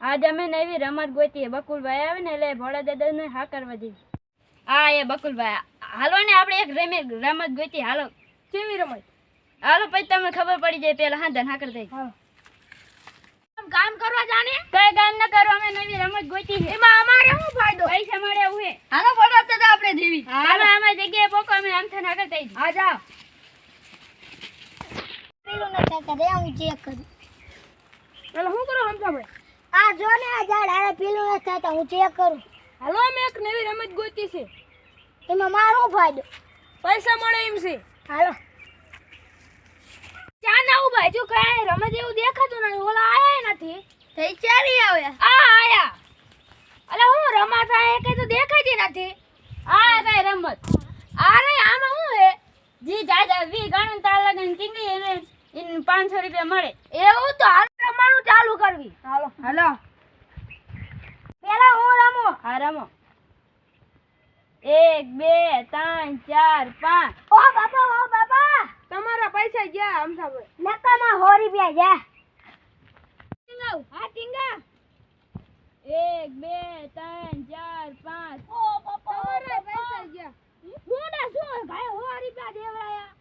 આજ અમે નવી રમત ગોતી. બકુલભાઈ આવે ને એટલે ભોળા દાદાને હા કરવા દીધી. હા એ બકુલભાઈ, હાલો ને આપણે એક રમત ગોતી. હાલો. કેવી રમત? હાલો પછી તમને ખબર પડી જાય. પેલા હા ધન હા કરી દઈ. કામ કરવા જાને? કઈ કામ ન કરો, અમે નવી રમત ગોતી છે. એમાં અમારે શું ફાયદો? પૈસા મળે એવું હે. હાલો ફટાફટ તો આપણે દેવી. હાલો અમે જગ્યાએ પોકો, અમે આમ થઈને આગળ થઈ. આ જા. પેલું નતા કરે હું ચેક કરું. એટલે શું કરો હમજાભાઈ? આ જો ને આ ઝાડ આરે પેલું નતા તો હું ચેક કરું. હાલો અમે એક નવી રમત ગોતી છે. એમાં મારો ફાયદો. પૈસા મળે એમ છે. હાલો. ચા ના ઉભા જો કઈ રમત એવું દેખાતું નથી. ઓલા આયા નથી. થઈ ચાલી આવ્યા. આ આયા. અલે હું રમત આયા કઈ તો દેખાતી નથી. આ કઈ રમત? અરે આમાં શું હે? જી દાદા વી ગણન તાર લગન ટીંગી એને 500 રૂપિયા મળે. એવું તો હાલ રમવાનું ચાલુ કરવી. હાલો. હાલો પેલા હું રમો. હા રમો. 1 2 3 4 5. ઓ બાપા તમારા પૈસા ગયા હમજાભાઈ. નકામાં 100 રૂપિયા જા. ટીંગાવ. હા ટીંગા. 1 2 3 4 5. ઓ બાપા તમારા પૈસા ગયા. મોડા શું ભાઈ 100 રૂપિયા દેવરાયા.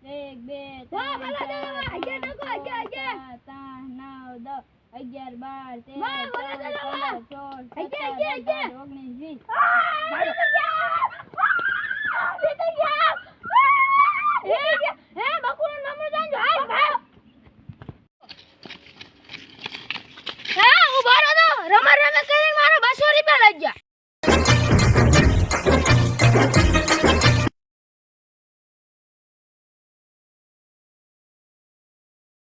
1 2 વાહ, 3 ભલા દેવા. 4 અગિયાર ટકો, 11. 5 6 7 8 9 10 11 12 13 વાહ, ભલા 14 દેવા. 15 16 17 18 19 20. રમા રમા કરીને મારા 200 રૂપિયા લઈ ગયા.